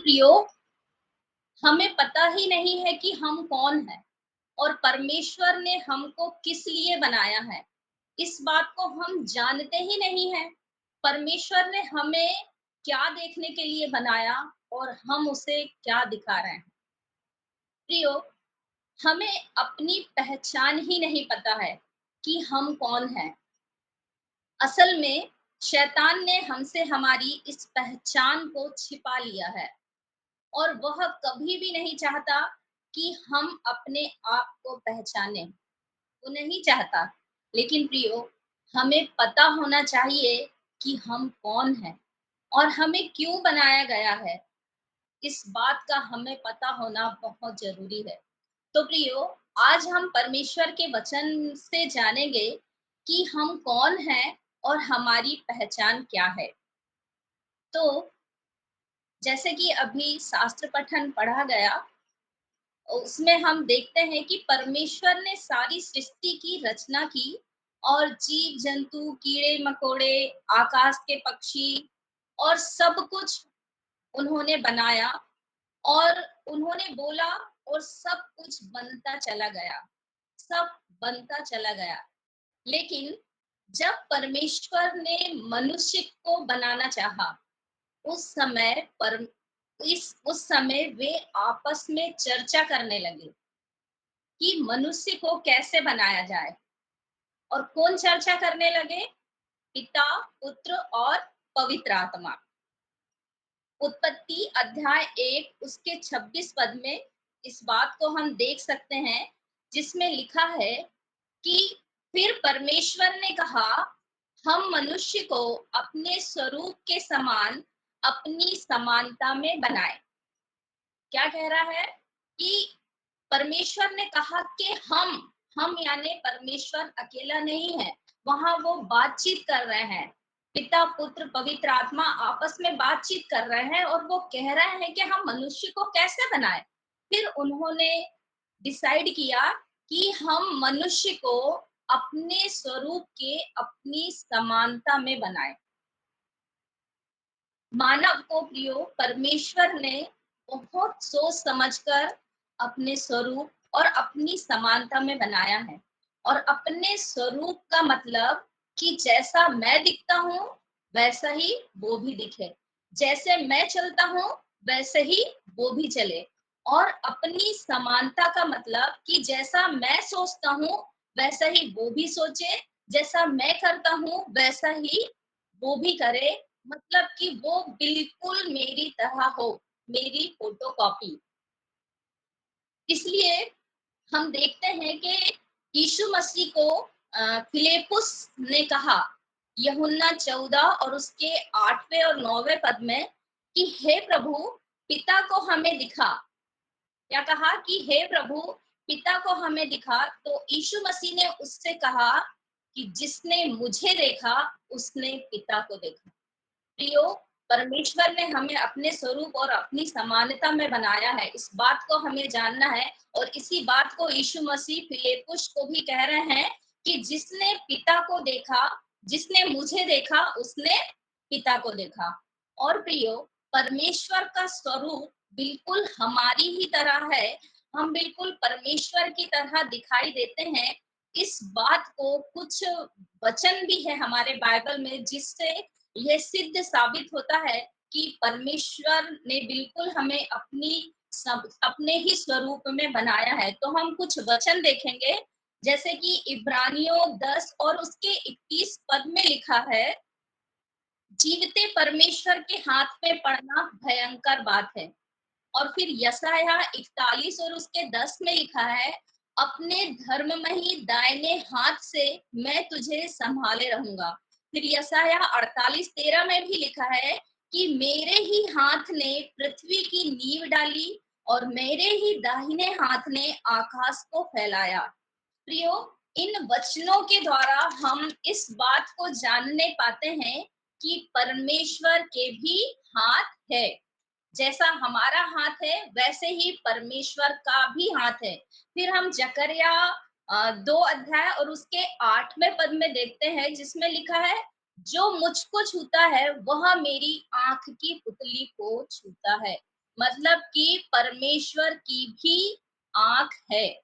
प्रियो, हमें पता ही नहीं है कि हम कौन हैं और परमेश्वर ने हमको किस लिए बनाया है। इस बात को हम जानते ही नहीं हैं। परमेश्वर ने हमें क्या देखने के लिए बनाया और हम उसे क्या दिखा रहे हैं। प्रियो, हमें अपनी पहचान ही नहीं पता है कि हम कौन हैं। असल में शैतान ने हमसे हमारी इस पहचान को छिपा लिया है और वह कभी भी नहीं चाहता कि हम अपने आप को पहचानें। वो नहीं चाहता। लेकिन प्रियो, हमें पता होना चाहिए कि हम कौन हैं और हमें क्यों बनाया गया है। इस बात का हमें पता होना बहुत ज़रूरी है। तो प्रियो, आज हम परमेश्वर के वचन से जानेंगे कि हम कौन हैं और हमारी पहचान क्या है। तो जैसे कि अभी शास्त्र पठन पढ़ा गया, उसमें हम देखते हैं कि परमेश्वर ने सारी सृष्टि की रचना की और जीव जंतु, कीड़े मकोड़े, आकाश के पक्षी और सब कुछ उन्होंने बनाया और उन्होंने बोला और सब कुछ बनता चला गया। सब बनता चला गया। लेकिन जब परमेश्वर ने मनुष्य को बनाना चाहा, उस समय पर उस समय वे आपस में चर्चा करने लगे कि मनुष्य को कैसे बनाया जाए। और कौन चर्चा करने लगे? पिता, पुत्र और पवित्र आत्मा। उत्पत्ति अध्याय 1 उसके 26 पद में इस बात को हम देख सकते हैं, जिसमें लिखा है कि फिर परमेश्वर ने कहा, हम मनुष्य को अपने स्वरूप के समान अपनी समानता में बनाए। क्या कह रहा है कि परमेश्वर ने कहा कि हम यानी परमेश्वर अकेला नहीं है। वहां वो बातचीत कर रहे हैं। पिता, पुत्र, पवित्र आत्मा आपस में बातचीत कर रहे हैं और वो कह रहे हैं कि हम मनुष्य को कैसे बनाए। फिर उन्होंने डिसाइड किया कि हम मनुष्य को अपने स्वरूप के अपनी समानता में बनाए। मानव को प्रियो परमेश्वर ने बहुत सोच समझकर अपने स्वरूप और अपनी समानता में बनाया है। और अपने स्वरूप का मतलब कि जैसा मैं दिखता हूँ वैसा ही वो भी दिखे, जैसे मैं चलता हूँ वैसे ही वो भी चले। और अपनी समानता का मतलब कि जैसा मैं सोचता हूँ वैसा ही वो भी सोचे, जैसा मैं करता हूँ वैसा ही वो भी करे। मतलब कि वो बिल्कुल मेरी तरह हो, मेरी फोटोकॉपी। इसलिए हम देखते हैं कि यीशु मसीह को फिलिप्पुस ने कहा, यूहन्ना 14 और उसके 8वें और 9वें पद में, कि हे प्रभु, पिता को हमें दिखा। क्या कहा कि हे प्रभु, पिता को हमें दिखा। तो यीशु मसीह ने उससे कहा कि जिसने मुझे देखा उसने पिता को देखा। प्रियो, परमेश्वर ने हमें अपने स्वरूप और अपनी समानता में बनाया है। इस बात को हमें जानना है और इसी बात को यीशु मसीह फिलिप्पुस को भी कह रहे हैं कि जिसने पिता को देखा, जिसने मुझे देखा उसने पिता को देखा। और प्रियो, परमेश्वर का स्वरूप बिल्कुल हमारी ही तरह है। हम बिल्कुल परमेश्वर की तरह दिखाई देते हैं। इस बात को कुछ वचन भी है हमारे बाइबल में, जिससे ये सिद्ध साबित होता है कि परमेश्वर ने बिल्कुल हमें अपने ही स्वरूप में बनाया है। तो हम कुछ वचन देखेंगे, जैसे कि इब्रानियों 10 और उसके 21 पद में लिखा है, जीवते परमेश्वर के हाथ में पड़ना भयंकर बात है। और फिर यशायाह 41 और उसके 10 में लिखा है, अपने धर्ममयी दाहिने हाथ से मैं तुझे संभाले रहूंगा। फिर यशायाह 48:13 में भी लिखा है कि मेरे ही हाथ ने पृथ्वी की नींव डाली और मेरे ही दाहिने हाथ ने आकाश को फैलाया। प्रियो, इन वचनों के द्वारा हम इस बात को जानने पाते हैं कि परमेश्वर के भी हाथ है। जैसा हमारा हाथ है वैसे ही परमेश्वर का भी हाथ है। फिर हम जकरिया 2 अध्याय और उसके 8वें पद में देखते हैं, जिसमें लिखा है, जो मुझको छूता है वह मेरी आंख की पुतली को छूता है। मतलब कि परमेश्वर की भी आँख है।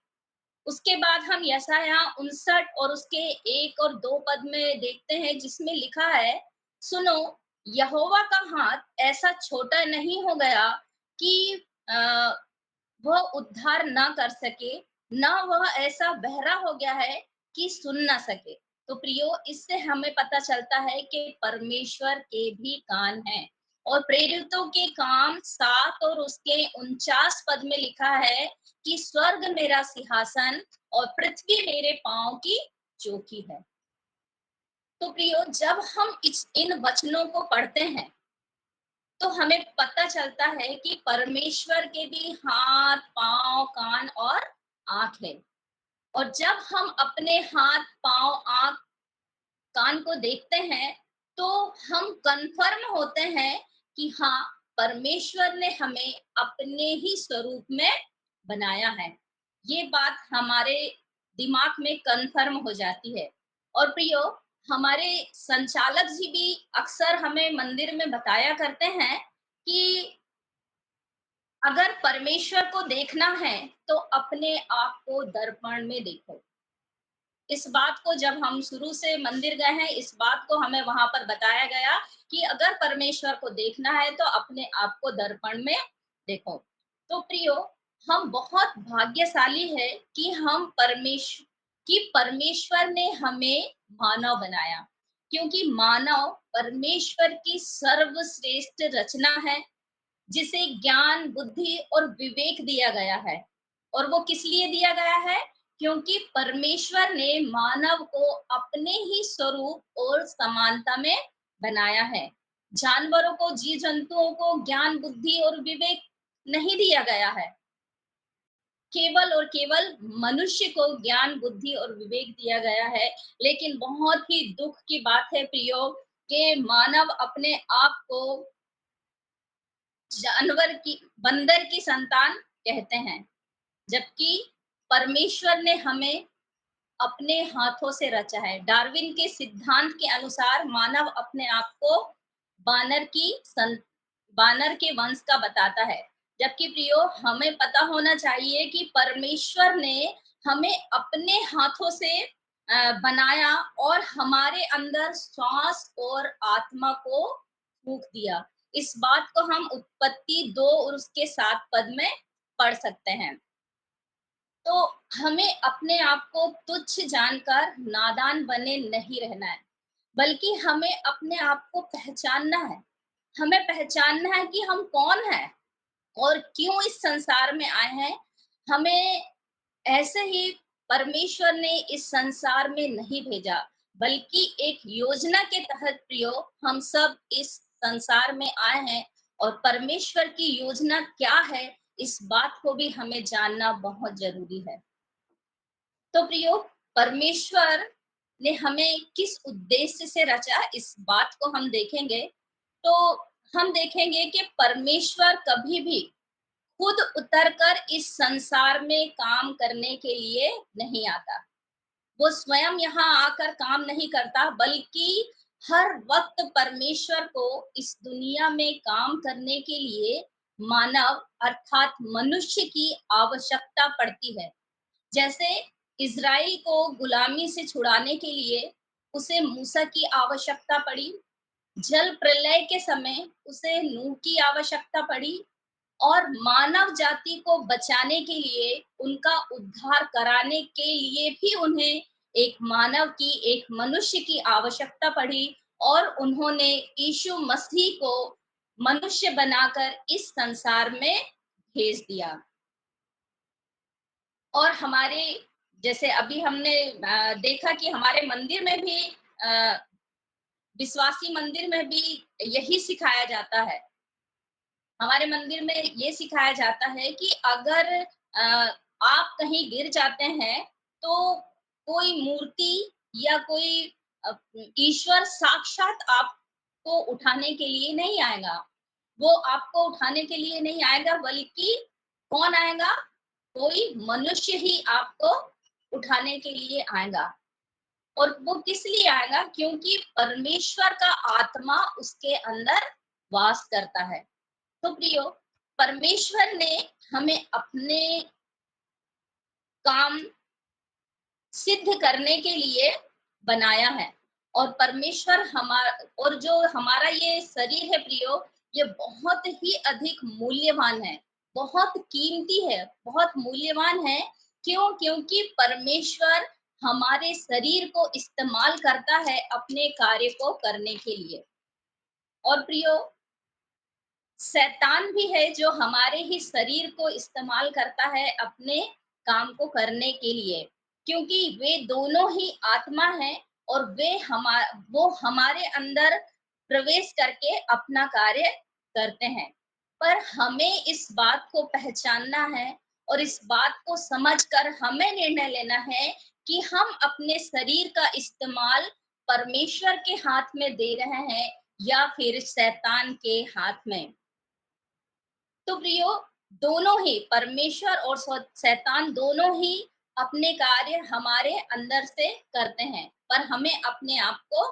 उसके बाद हम यशायाह 59 और उसके 1 और 2 पद में देखते हैं जिसमें लिखा है, सुनो, यहोवा का हाथ ऐसा छोटा नहीं हो गया कि अ, वह उद्धार ना कर सके, ना वह ऐसा बहरा हो गया है कि सुन ना सके। तो प्रियो, इससे हमें पता चलता है कि परमेश्वर के भी कान हैं। और प्रेरितों के काम 7 और उसके 49 पद में लिखा है कि स्वर्ग मेरा सिंहासन और पृथ्वी मेरे पांव की चौकी है। तो प्रियो, जब हम इन वचनों को पढ़ते हैं तो हमें पता चलता है कि परमेश्वर के भी हाथ, पाँव, कान और आँख है। और जब हम अपने हाथ, पाँव, आँख, कान को देखते हैं, तो हम कन्फर्म होते हैं कि हाँ, परमेश्वर ने हमें अपने ही स्वरूप में बनाया है। ये बात हमारे दिमाग में कन्फर्म हो जाती है। और प्रियो, हमारे संचालक जी भी अक्सर हमें मंदिर में बताया करते हैं कि अगर परमेश्वर को देखना है तो अपने आप को दर्पण में देखो। इस बात को जब हम शुरू से मंदिर गए हैं, इस बात को हमें वहां पर बताया गया कि अगर परमेश्वर को देखना है तो अपने आप को दर्पण में देखो। तो प्रियो, हम बहुत भाग्यशाली है कि परमेश्वर ने हमें मानव बनाया, क्योंकि मानव परमेश्वर की सर्वश्रेष्ठ रचना है, जिसे ज्ञान, बुद्धि और विवेक दिया गया है। और वो किस लिए दिया गया है? क्योंकि परमेश्वर ने मानव को अपने ही स्वरूप और समानता में बनाया है। जानवरों को, जीव जंतुओं को ज्ञान, बुद्धि और विवेक नहीं दिया गया है। केवल और केवल मनुष्य को ज्ञान, बुद्धि और विवेक दिया गया है। लेकिन बहुत ही दुख की बात है प्रियो, कि मानव अपने आप को जानवर की, बंदर की संतान कहते हैं, जबकि परमेश्वर ने हमें अपने हाथों से रचा है। डार्विन के सिद्धांत के अनुसार मानव अपने आप को बानर की सं, बानर के वंश का बताता है। जबकि प्रियो, हमें पता होना चाहिए कि परमेश्वर ने हमें अपने हाथों से बनाया और हमारे अंदर श्वास और आत्मा को फूंक दिया। इस बात को हम उत्पत्ति 2 और उसके 7 पद में पढ़ सकते हैं। तो हमें अपने आप को तुच्छ जानकर नादान बने नहीं रहना है, बल्कि हमें अपने आप को पहचानना है। हमें पहचानना है कि हम कौन हैं और क्यों इस संसार में आए हैं। हमें ऐसे ही परमेश्वर ने इस संसार में नहीं भेजा, बल्कि एक योजना के तहत प्रियो हम सब इस संसार में आए हैं। और परमेश्वर की योजना क्या है, इस बात को भी हमें जानना बहुत जरूरी है। तो प्रियो, परमेश्वर ने हमें किस उद्देश्य से रचा, इस बात को हम देखेंगे। तो हम देखेंगे कि परमेश्वर कभी भी खुद उतरकर इस संसार में काम करने के लिए नहीं आता। वो स्वयं यहाँ आकर काम नहीं करता, बल्कि हर वक्त परमेश्वर को इस दुनिया में काम करने के लिए मानव अर्थात मनुष्य की आवश्यकता पड़ती है। जैसे इज़राइल को गुलामी से छुड़ाने के लिए उसे मूसा की आवश्यकता पड़ी, जल प्रलय के समय उसे नूह की आवश्यकता पड़ी, और मानव जाति को बचाने के लिए, उनका उद्धार कराने के लिए भी उन्हें एक मानव की, एक मनुष्य की आवश्यकता पड़ी। और उन्होंने यीशु मसीह को मनुष्य बनाकर इस संसार में भेज दिया। और हमारे, जैसे अभी हमने देखा कि हमारे मंदिर में भी, अ, विश्वासी मंदिर में भी यही सिखाया जाता है। हमारे मंदिर में ये सिखाया जाता है कि अगर आप कहीं गिर जाते हैं, तो कोई मूर्ति या कोई ईश्वर साक्षात आपको उठाने के लिए नहीं आएगा। वो आपको उठाने के लिए नहीं आएगा, बल्कि कौन आएगा? कोई मनुष्य ही आपको उठाने के लिए आएगा। और वो किस लिए आएगा? क्योंकि परमेश्वर का आत्मा उसके अंदर वास करता है। तो प्रियो, परमेश्वर ने हमें अपने काम सिद्ध करने के लिए बनाया है। और परमेश्वर और जो हमारा ये शरीर है प्रियो, ये बहुत ही अधिक मूल्यवान है, बहुत कीमती है, बहुत मूल्यवान है। क्यों? क्योंकि परमेश्वर हमारे शरीर को इस्तेमाल करता है अपने कार्य को करने के लिए। और प्रियो, शैतान भी है जो हमारे ही शरीर को इस्तेमाल करता है अपने काम को करने के लिए, क्योंकि वे दोनों ही आत्मा हैं और वो हमारे अंदर प्रवेश करके अपना कार्य करते हैं। पर हमें इस बात को पहचानना है और इस बात को समझकर हमें निर्णय लेना है कि हम अपने शरीर का इस्तेमाल परमेश्वर के हाथ में दे रहे हैं या फिर शैतान के हाथ में। तो प्रियो, दोनों ही परमेश्वर और शैतान दोनों ही अपने कार्य हमारे अंदर से करते हैं, पर हमें अपने आप को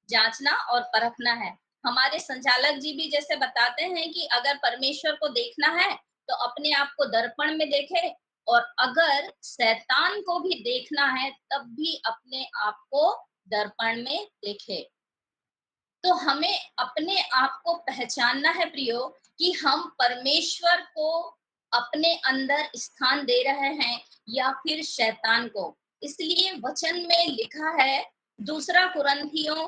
जांचना और परखना है। हमारे संचालक जी भी जैसे बताते हैं कि अगर परमेश्वर को देखना है तो अपने आप को दर्पण में देखे, और अगर शैतान को भी देखना है तब भी अपने आप को दर्पण में देखे। तो हमें अपने आप को पहचानना है प्रियो कि हम परमेश्वर को अपने अंदर स्थान दे रहे हैं या फिर शैतान को। इसलिए वचन में लिखा है, दूसरा कुरिन्थियों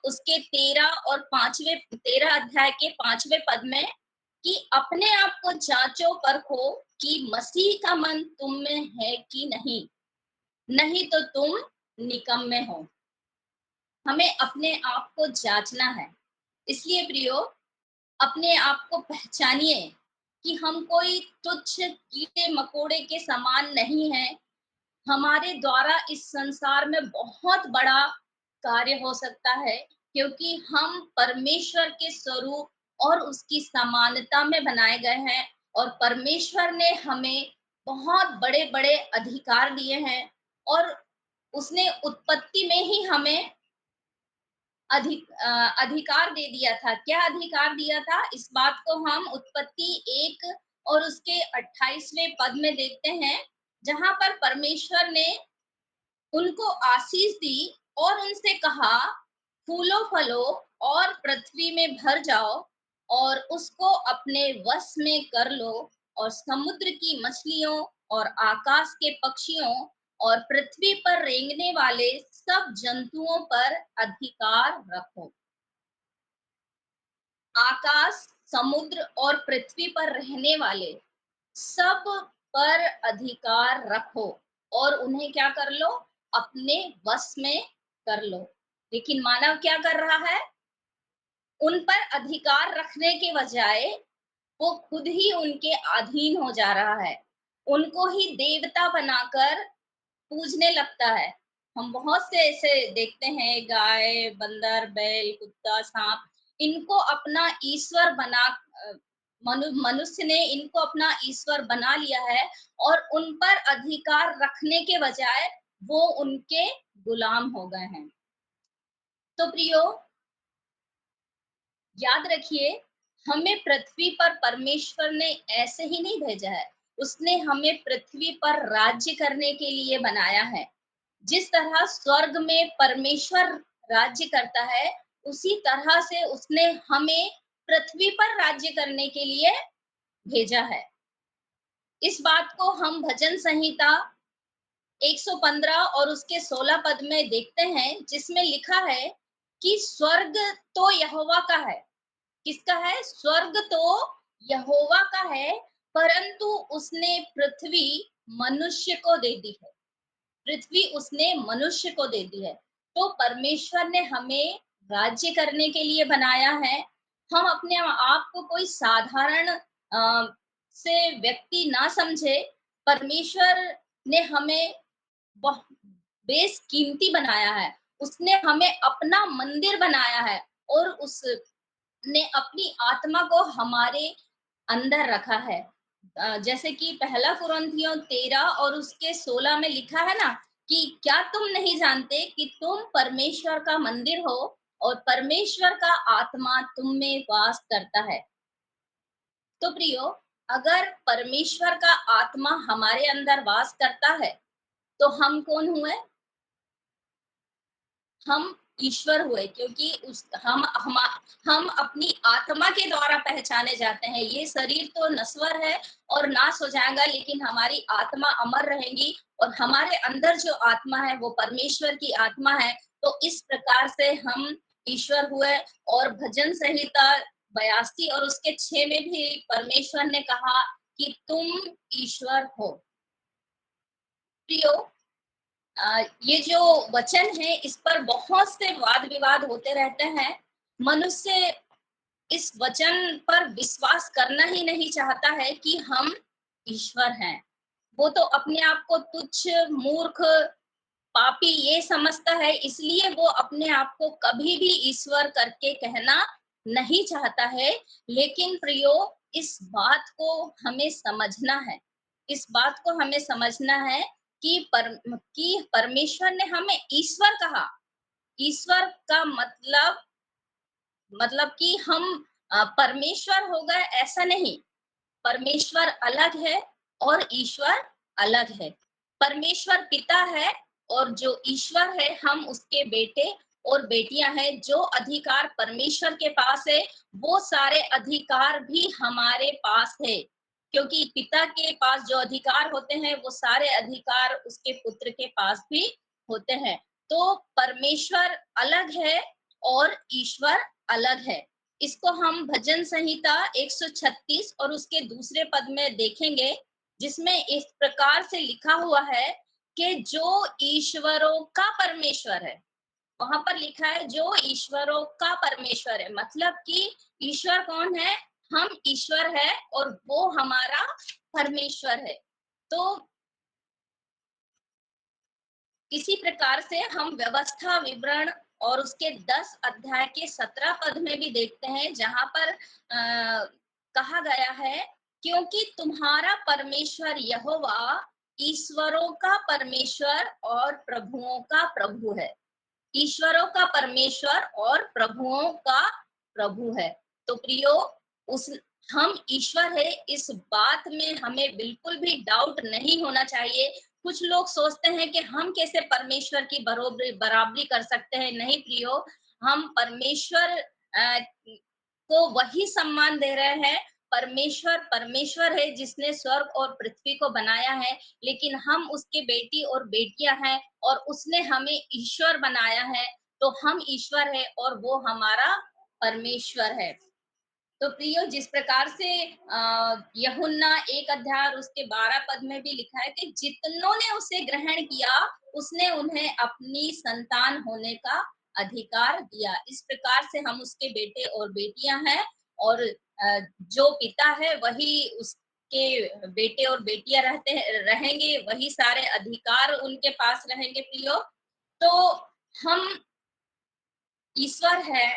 उसके 13 अध्याय के 5वें पद में, कि अपने आप को जांचो परखो कि मसीह का मन तुम में है कि नहीं, नहीं तो तुम निकम्मे हो। हमें अपने आप को जांचना है। इसलिए प्रियो, अपने आप को पहचानिए कि हम कोई तुच्छ कीड़े मकोड़े के समान नहीं हैं। हमारे द्वारा इस संसार में बहुत बड़ा कार्य हो सकता है, क्योंकि हम परमेश्वर के स्वरूप और उसकी समानता में बनाए गए हैं, और परमेश्वर ने हमें बहुत बड़े-बड़े अधिकार दिए हैं। और उसने उत्पत्ति में ही हमें अधिकार दे दिया था। क्या अधिकार दिया था? इस बात को हम उत्पत्ति 1 और उसके 28वें पद में देखते हैं, जहाँ पर परमेश्वर ने उनको आशीष दी और उनसे कहा, फूलो फलो और पृथ्वी में भर जाओ और उसको अपने वश में कर लो, और समुद्र की मछलियों और आकाश के पक्षियों और पृथ्वी पर रेंगने वाले सब जंतुओं पर अधिकार रखो। आकाश, समुद्र और पृथ्वी पर रहने वाले सब पर अधिकार रखो और उन्हें क्या कर लो? अपने वश में कर लो। लेकिन मानव क्या कर रहा है? उन पर अधिकार रखने के बजाय वो खुद ही उनके अधीन हो जा रहा है। उनको ही देवता बनाकर पूजने लगता है। हम बहुत से ऐसे देखते हैं, गाय, बंदर, बैल, कुत्ता, साँप, इनको अपना ईश्वर मनुष्य ने इनको अपना ईश्वर बना लिया है, और उन पर अधिकार रखने के बजाय वो उनके गुलाम हो गए हैं। तो प्रियो, याद रखिए, हमें पृथ्वी पर परमेश्वर ने ऐसे ही नहीं भेजा है। उसने हमें पृथ्वी पर राज्य करने के लिए बनाया है। जिस तरह स्वर्ग में परमेश्वर राज्य करता है, उसी तरह से उसने हमें पृथ्वी पर राज्य करने के लिए भेजा है। इस बात को हम भजन संहिता 115 और उसके 16 पद में देखते हैं, जिसमें लिखा है कि स्वर्ग तो यहोवा का है। किसका है? स्वर्ग तो यहोवा का है, परंतु उसने पृथ्वी मनुष्य को दे दी है। पृथ्वी उसने मनुष्य को दे दी है। तो परमेश्वर ने हमें राज्य करने के लिए बनाया है। हम अपने आप को कोई साधारण से व्यक्ति ना समझे। परमेश्वर ने हमें बह बेशकीमती बनाया है। उसने हमें अपना मंदिर बनाया है, और उसने अपनी आत्मा को हमारे अंदर रखा है। जैसे कि पहला कुरिन्थियों 13 और उसके 16 में लिखा है ना, कि क्या तुम नहीं जानते कि तुम परमेश्वर का मंदिर हो और परमेश्वर का आत्मा तुम में वास करता है। तो प्रियो, अगर परमेश्वर का आत्मा हमारे अंदर वास करता है, तो हम कौन हुए? हम ईश्वर हुए, क्योंकि उस हम अपनी आत्मा के द्वारा पहचाने जाते हैं। ये शरीर तो नश्वर है और नाश हो जाएगा, लेकिन हमारी आत्मा अमर रहेगी और हमारे अंदर जो आत्मा है वो परमेश्वर की आत्मा है। तो इस प्रकार से हम ईश्वर हुए। और भजन संहिता 82 और उसके 6 में भी परमेश्वर ने कहा कि तुम ईश्वर हो। प्रियो, ये जो वचन है इस पर बहुत से वाद विवाद होते रहते हैं। मनुष्य इस वचन पर विश्वास करना ही नहीं चाहता है कि हम ईश्वर हैं। वो तो अपने आप को तुच्छ, मूर्ख, पापी ये समझता है, इसलिए वो अपने आप को कभी भी ईश्वर करके कहना नहीं चाहता है। लेकिन प्रियो, इस बात को हमें समझना है। इस बात को हमें समझना है कि परमेश्वर ने हमें ईश्वर कहा। ईश्वर का मतलब कि हम परमेश्वर हो गए, ऐसा नहीं। परमेश्वर अलग है और ईश्वर अलग है। परमेश्वर पिता है और जो ईश्वर है हम उसके बेटे और बेटियां हैं। जो अधिकार परमेश्वर के पास है, वो सारे अधिकार भी हमारे पास है। क्योंकि पिता के पास जो अधिकार होते हैं, वो सारे अधिकार उसके पुत्र के पास भी होते हैं। तो परमेश्वर अलग है और ईश्वर अलग है। इसको हम भजन संहिता 136 और उसके दूसरे पद में देखेंगे, जिसमें इस प्रकार से लिखा हुआ है कि जो ईश्वरों का परमेश्वर है। वहां पर लिखा है जो ईश्वरों का परमेश्वर है, मतलब कि ईश्वर कौन है? हम ईश्वर है और वो हमारा परमेश्वर है। तो इसी प्रकार से हम व्यवस्था विवरण और उसके 10 अध्याय के 17 पद में भी देखते हैं, जहां पर कहा गया है, क्योंकि तुम्हारा परमेश्वर यहोवा ईश्वरों का परमेश्वर और प्रभुओं का प्रभु है। ईश्वरों का परमेश्वर और प्रभुओं का प्रभु है। तो प्रियो, उस हम ईश्वर है, इस बात में हमें बिल्कुल भी डाउट नहीं होना चाहिए। कुछ लोग सोचते हैं कि हम कैसे परमेश्वर की बराबरी कर सकते हैं। नहीं प्रियो, हम परमेश्वर को वही सम्मान दे रहे हैं। परमेश्वर परमेश्वर है जिसने स्वर्ग और पृथ्वी को बनाया है, लेकिन हम उसके बेटी और बेटियां हैं और उसने हमें ईश्वर बनाया है। तो हम ईश्वर है और वो हमारा परमेश्वर है। तो प्रियो, जिस प्रकार से यूहन्ना 1 अध्याय और उसके 12 पद में भी लिखा है कि जितनों ने उसे ग्रहण किया, उसने उन्हें अपनी संतान होने का अधिकार दिया। इस प्रकार से हम उसके बेटे और बेटियां हैं। और जो पिता है वही उसके बेटे और बेटियां रहेंगे, वही सारे अधिकार उनके पास रहेंगे प्रियो। तो हम ईश्वर है,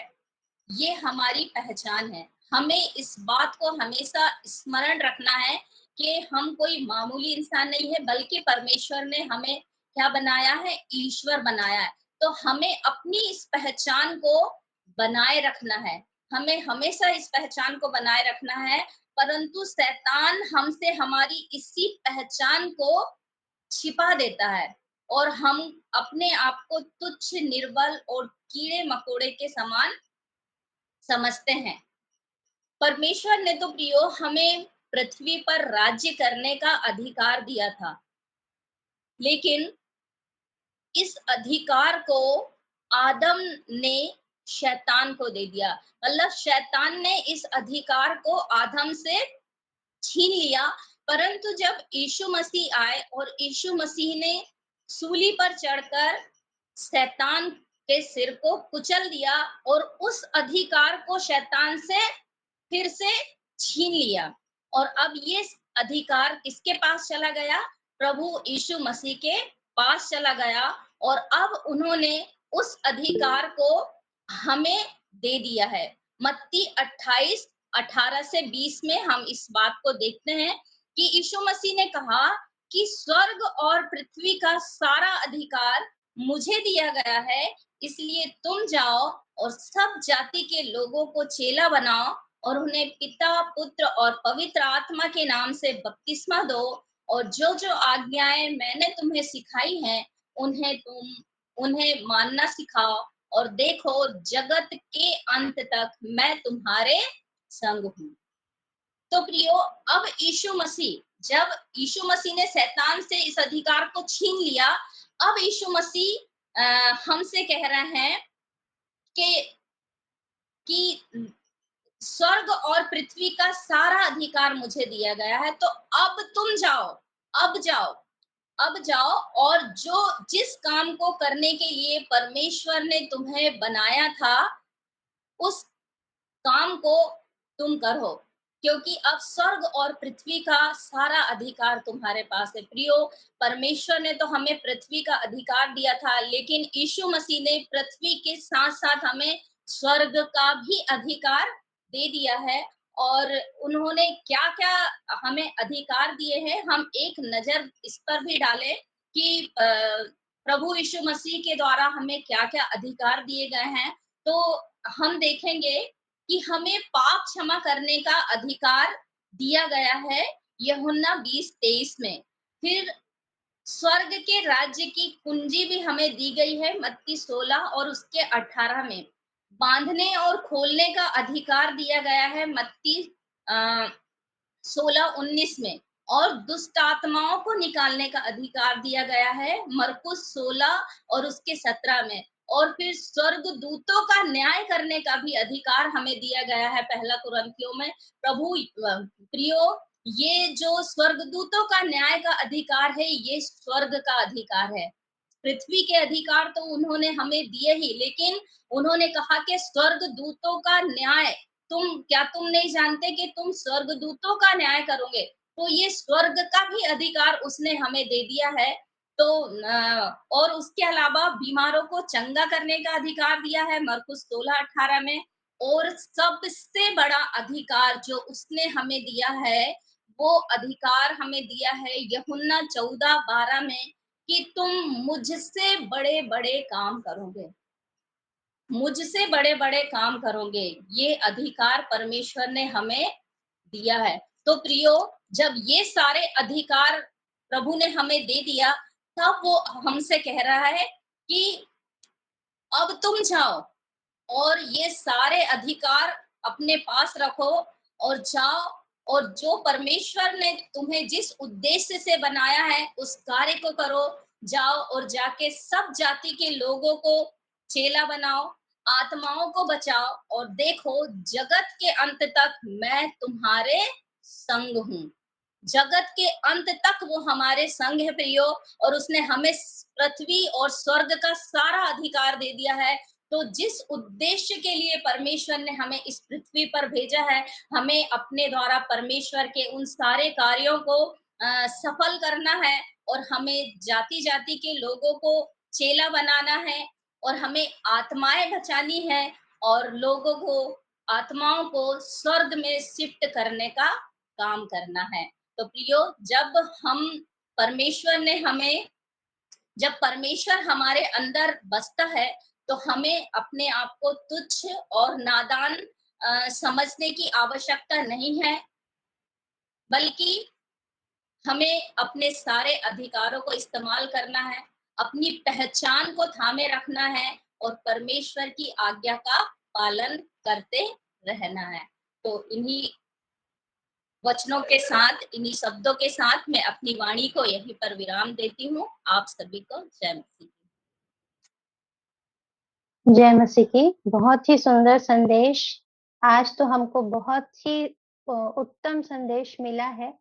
ये हमारी पहचान है। हमें इस बात को हमेशा स्मरण रखना है कि हम कोई मामूली इंसान नहीं है, बल्कि परमेश्वर ने हमें क्या बनाया है? ईश्वर बनाया है। तो हमें अपनी इस पहचान को बनाए रखना है। हमें हमेशा इस पहचान को बनाए रखना है, परंतु शैतान हमसे हमारी इसी पहचान को छिपा देता है और हम अपने आप को तुच्छ, निर्बल और कीड़े-मकोड़े के समान समझते हैं। परमेश्वर ने तो प्रियो हमें पृथ्वी पर राज्य करने का अधिकार दिया था, लेकिन इस अधिकार को आदम ने शैतान को दे दिया। मतलब शैतान ने इस अधिकार को आदम से छीन लिया। परंतु जब यीशु मसीह आए और यीशु मसीह ने सूली पर चढ़कर शैतान के सिर को कुचल दिया और उस अधिकार को शैतान से फिर से छीन लिया। और अब ये अधिकार किसके पास चला गया? प्रभु यीशु मसीह के पास चला गया। और अब उन्होंने उस अधिकार को हमें दे दिया है। मत्ती 28 18 से 20 में हम इस बात को देखते हैं कि यीशु मसीह ने कहा कि स्वर्ग और पृथ्वी का सारा अधिकार मुझे दिया गया है, इसलिए तुम जाओ और सब जाति के लोगों को चेला बनाओ और उन्हें पिता, पुत्र और पवित्र आत्मा के नाम से बपतिस्मा दो और जो-जो आज्ञाएँ मैंने तुम्हें सिखाई हैं, उन्हें मानना सिखाओ और देखो जगत के अंत तक मैं तुम्हारे संग हूँ। तो प्रियो, अब जब यीशु मसीह ने शैतान से इस अधिकार को छीन लिया, अब यीशु मसीह हमसे कह रहे हैं कि कि स्वर्ग और पृथ्वी का सारा अधिकार मुझे दिया गया है, तो अब तुम जाओ, अब जाओ, अब जाओ और जो जिस काम को करने के लिए परमेश्वर ने तुम्हें बनाया था, उस काम को तुम करो, क्योंकि अब स्वर्ग और पृथ्वी का सारा अधिकार तुम्हारे पास है। प्रियो, परमेश्वर ने तो हमें पृथ्वी का अधिकार दिया था, लेकिन यीशु मसीह ने पृथ्वी के साथ-साथ हमें स्वर्ग का भी अधिकार दे दिया है। और उन्होंने क्या-क्या हमें अधिकार दिए हैं, हम एक नज़र इस पर भी डालें कि प्रभु यीशु मसीह के द्वारा हमें क्या-क्या अधिकार दिए गए हैं। तो हम देखेंगे कि हमें पाप क्षमा करने का अधिकार दिया गया है यूहन्ना 20:23 में। फिर स्वर्ग के राज्य की कुंजी भी हमें दी गई है मत्ती 16 और उसके 18 में। बांधने और खोलने का अधिकार दिया गया है मत्ती 16-19 में और दुष्ट आत्माओं को निकालने का अधिकार दिया गया है मरकुस 16 और उसके 17 में। और फिर स्वर्ग दूतों का न्याय करने का भी अधिकार हमें दिया गया है पहला कुरिन्थियों में। प्रियो, ये जो स्वर्गदूतों का न्याय का अधिकार है, ये स्वर्ग का अधिकार है। पृथ्वी के अधिकार तो उन्होंने हमें दिए ही, लेकिन उन्होंने कहा कि स्वर्गदूतों का न्याय, तुम नहीं जानते कि तुम स्वर्गदूतों का न्याय करोगे? तो ये स्वर्ग का भी अधिकार उसने हमें दे दिया है। तो और उसके अलावा बीमारों को चंगा करने का अधिकार दिया है मरकुस 16-18 में। और सबसे बड़ा अधिकार जो उसने हमें दिया है, वो अधिकार हमें दिया है यूहन्ना 14-12 में कि तुम मुझसे बड़े-बड़े काम करोगे। मुझसे बड़े-बड़े काम करोगे, ये अधिकार परमेश्वर ने हमें दिया है। तो प्रियो, जब ये सारे अधिकार प्रभु ने हमें दे दिया, तब वो हमसे कह रहा है कि अब तुम जाओ और ये सारे अधिकार अपने पास रखो और जाओ और जो परमेश्वर ने तुम्हें जिस उद्देश्य से बनाया है, उस कार्य को करो। जाओ और जाके सब जाति के लोगों को चेला बनाओ, आत्माओं को बचाओ और देखो जगत के अंत तक मैं तुम्हारे संग हूँ। जगत के अंत तक वो हमारे संग है प्रियो। और उसने हमें पृथ्वी और स्वर्ग का सारा अधिकार दे दिया है। तो जिस उद्देश्य के लिए परमेश्वर ने हमें इस पृथ्वी पर भेजा है, हमें अपने द्वारा परमेश्वर के उन सारे कार्यों को सफल करना है और हमें जाति-जाति के लोगों को चेला बनाना है और हमें आत्माएँ बचानी है और लोगों को, आत्माओं को स्वर्ग में शिफ्ट करने का काम करना है। तो प्रियो, परमेश्वर ने हमें जब परमेश्वर हमारे अंदर बसता है, तो हमें अपने आप को तुच्छ और नादान समझने की आवश्यकता नहीं है, बल्कि हमें अपने सारे अधिकारों को इस्तेमाल करना है, अपनी पहचान को थामे रखना है और परमेश्वर की आज्ञा का पालन करते रहना है। तो इन्हीं वचनों के साथ, इन्हीं शब्दों के साथ मैं अपनी वाणी को यहीं पर विराम देती हूँ। आप सभी को जय मसीह। जय मसीह की। बहुत ही सुंदर संदेश। आज तो हमको बहुत ही उत्तम संदेश मिला है